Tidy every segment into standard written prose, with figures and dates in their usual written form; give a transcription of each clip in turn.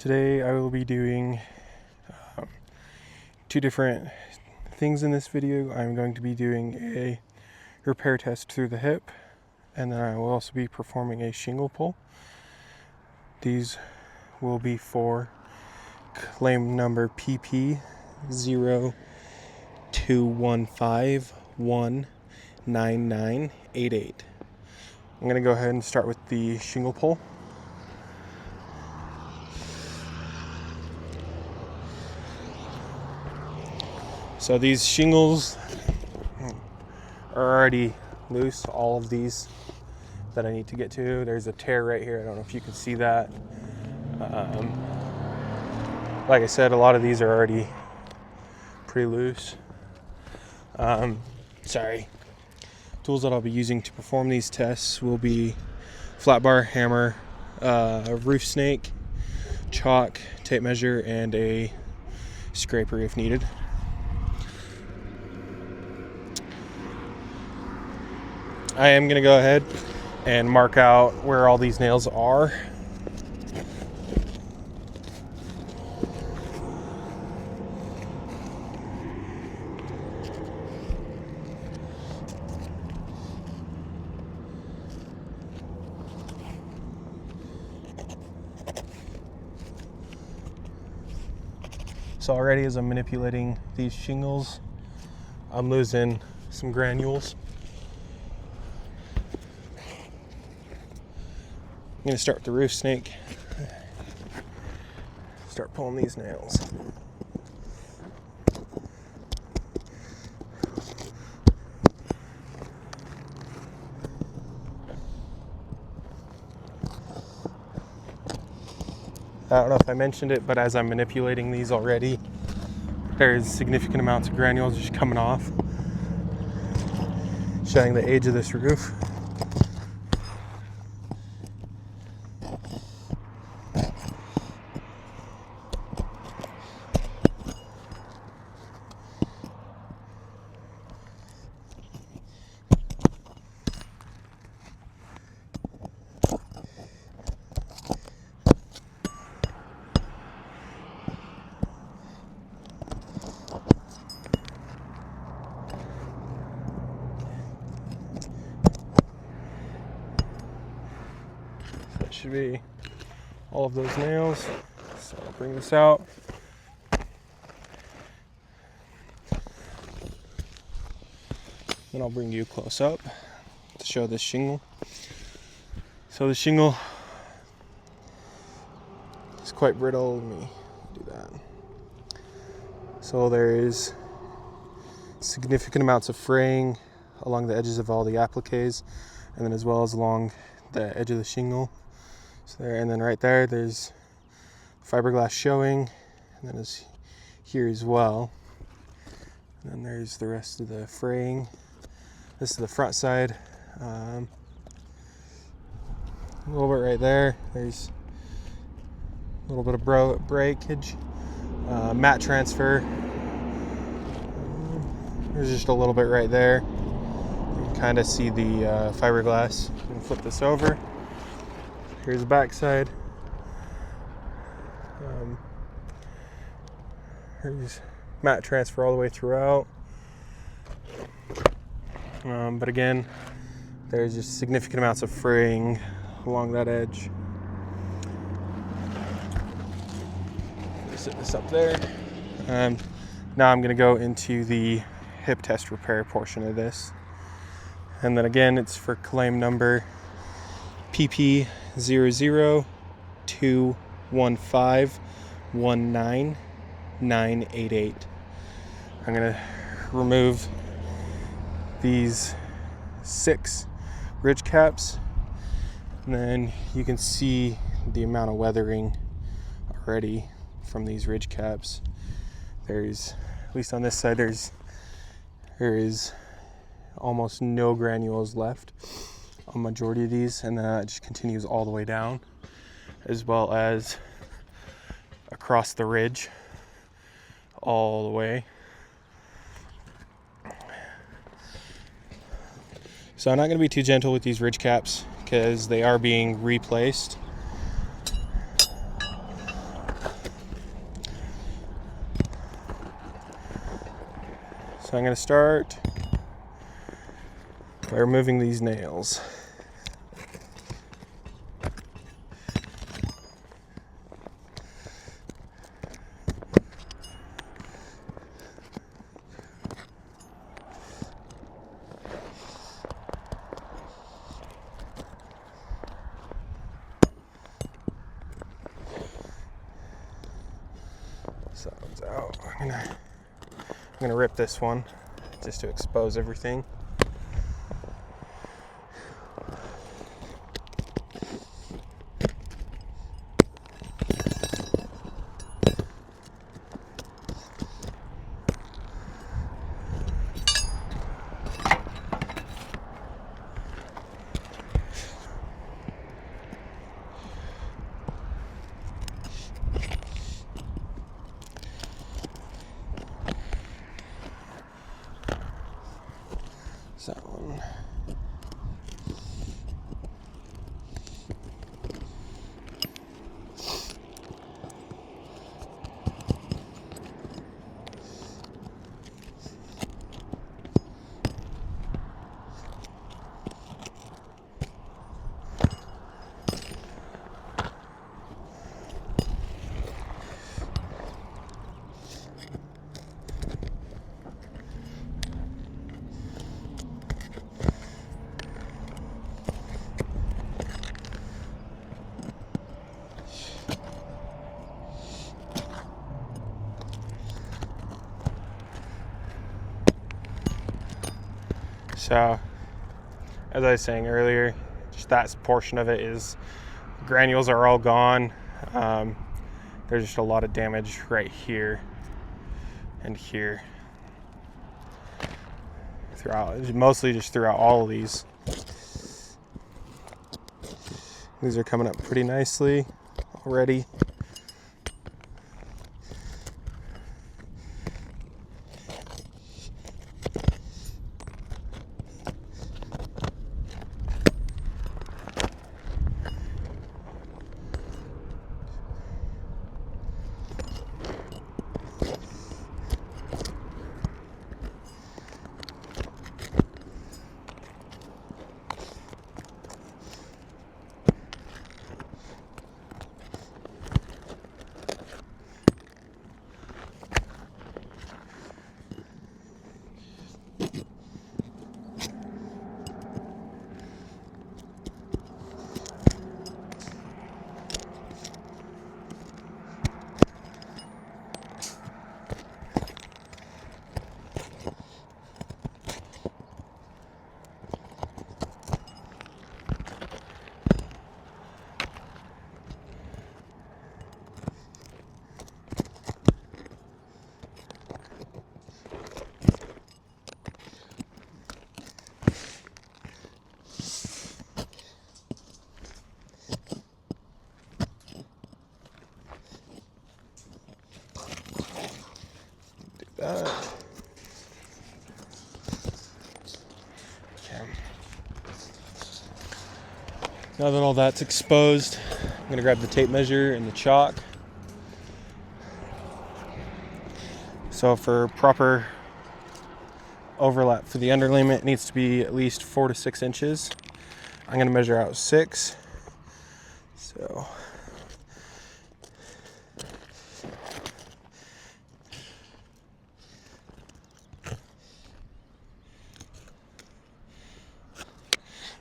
Today I will be doing two different things in this video. I'm going to be doing a repair test through the hip, and then I will also be performing a shingle pull. These will be for claim number PP0021519988. I'm going to go ahead and start with the shingle pull. So these shingles are already loose, all of these that I need to get to. There's a tear right here. I don't know if you can see that. Like I said, a lot of these are already pretty loose. Tools that I'll be using to perform these tests will be flat bar, hammer, a roof snake, chalk, tape measure, and a scraper if needed. I am going to go ahead and mark out where all these nails are. So already as I'm manipulating these shingles, I'm losing some granules. I'm going to start with the roof snake. Start pulling these nails. I don't know if I mentioned it, but as I'm manipulating these already, there's significant amounts of granules just coming off, showing the age of this roof. That should be all of those nails. So I'll bring this out. Then I'll bring you close up to show this shingle. So the shingle is quite brittle. Let me do that. So there is significant amounts of fraying along the edges of all the appliques, and then as well as along the edge of the shingle. So there, and then right there, there's fiberglass showing, and then it's here as well. And then there's the rest of the fraying. This is the front side. A little bit right there. There's a little bit of breakage. Mat transfer. There's just a little bit right there. You can kind of see the fiberglass. I'm going to flip this over. Here's the back side. Here's mat transfer all the way throughout. But again, there's just significant amounts of fraying along that edge. Set this up there. Now I'm going to go into the hip test repair portion of this. And then again, it's for claim number PP0021519988. I'm going to remove these 6 ridge caps, and then you can see the amount of weathering already from these ridge caps. There's, at least on this side, there is almost no granules left on majority of these, and then it just continues all the way down, as well as across the ridge all the way. So I'm not going to be too gentle with these ridge caps because they are being replaced. So I'm going to start by removing these nails. So it's out. I'm gonna rip this one just to expose everything. So So, as I was saying earlier, just that portion of it is, granules are all gone. There's just a lot of damage right here and here. Throughout, mostly just throughout all of these. These are coming up pretty nicely already. That. Okay. Now that all that's exposed, I'm going to grab the tape measure and the chalk. So for proper overlap for the underlayment, it needs to be at least 4 to 6 inches. I'm going to measure out 6. So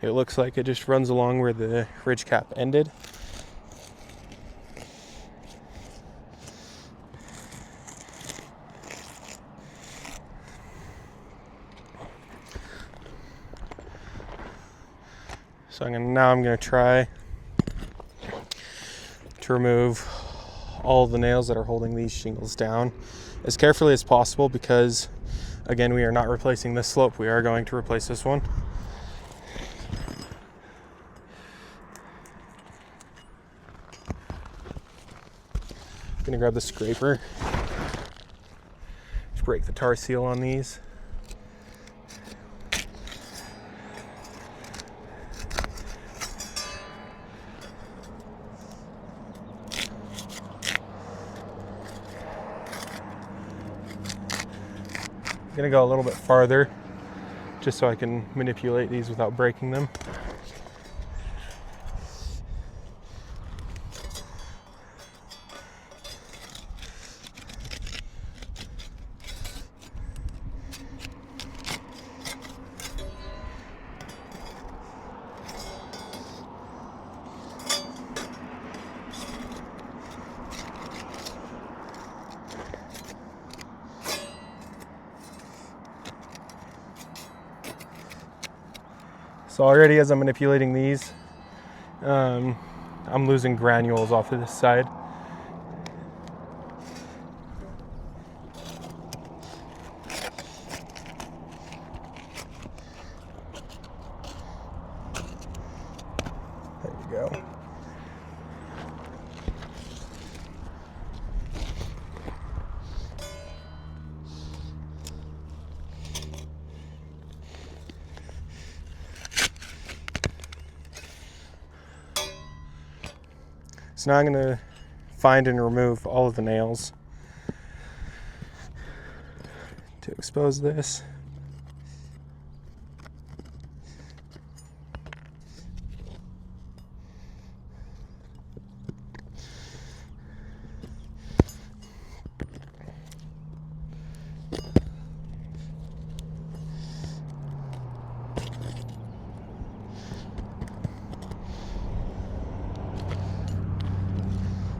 it looks like it just runs along where the ridge cap ended. So now I'm going to try to remove all the nails that are holding these shingles down as carefully as possible, because again, we are not replacing this slope. We are going to replace this one. I'm going to grab the scraper to break the tar seal on these. I'm gonna go a little bit farther just so I can manipulate these without breaking them. So already as I'm manipulating these, I'm losing granules off of this side. There you go. So now I'm going to find and remove all of the nails to expose this.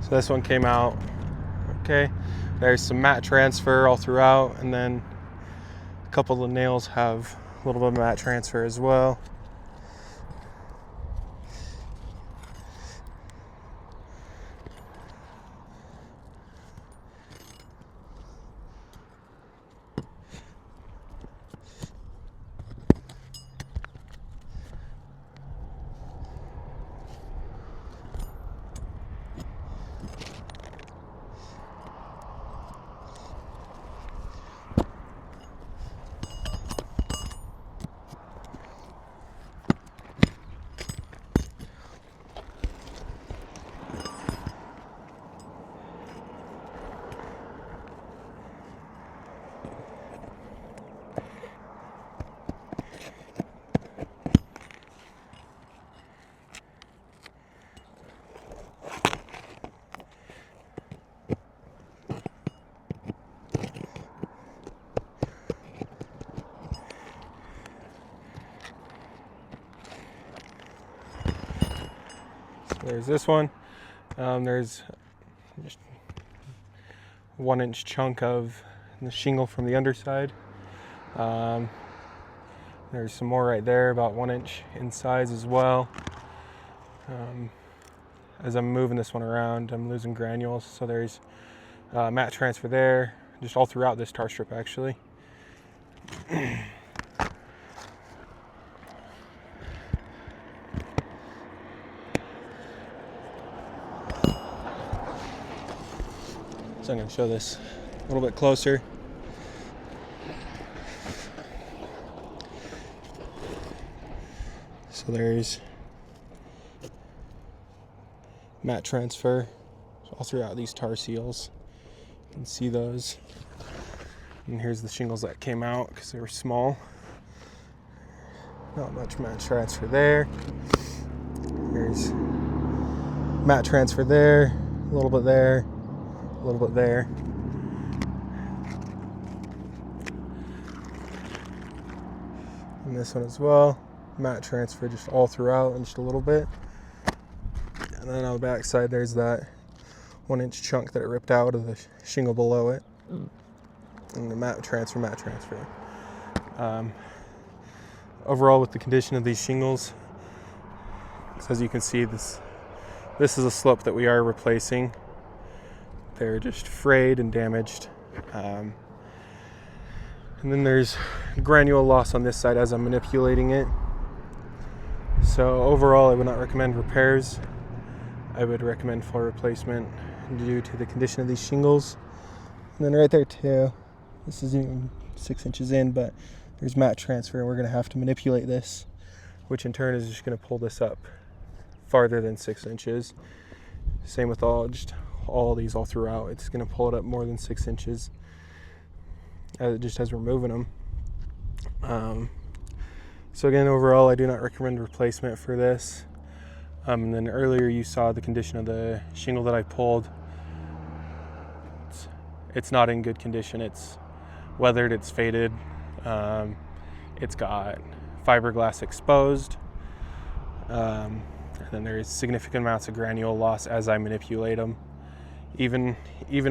So this one came out okay. There's some matte transfer all throughout, and then a couple of the nails have a little bit of matte transfer as well. There's this one. There's just 1 inch chunk of the shingle from the underside. There's some more right there, about 1 inch in size as well. As I'm moving this one around, I'm losing granules. So there's matte transfer there, just all throughout this tar strip actually. So I'm going to show this a little bit closer. So there's matte transfer all throughout these tar seals. You can see those. And here's the shingles that came out because they were small. Not much matte transfer there. There's matte transfer there, a little bit there, a little bit there. And this one as well, matte transfer just all throughout and just a little bit. And then on the back side there's that 1 inch chunk that it ripped out of the shingle below it. And the matte transfer. Overall with the condition of these shingles, as you can see, this is a slope that we are replacing. They're just frayed and damaged. And then there's granule loss on this side as I'm manipulating it. So overall, I would not recommend repairs. I would recommend full replacement due to the condition of these shingles. And then right there too, this is even 6 inches in, but there's matte transfer and we're gonna have to manipulate this, which in turn is just gonna pull this up farther than 6 inches. Same with all these all throughout. It's gonna pull it up more than 6 inches. just as we're moving them. So again, overall, I do not recommend replacement for this. And then earlier you saw the condition of the shingle that I pulled. It's not in good condition. It's weathered, it's faded. It's got fiberglass exposed. And then there is significant amounts of granule loss as I manipulate them. Even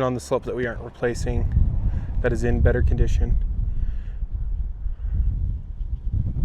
on the slope that we aren't replacing, that is in better condition,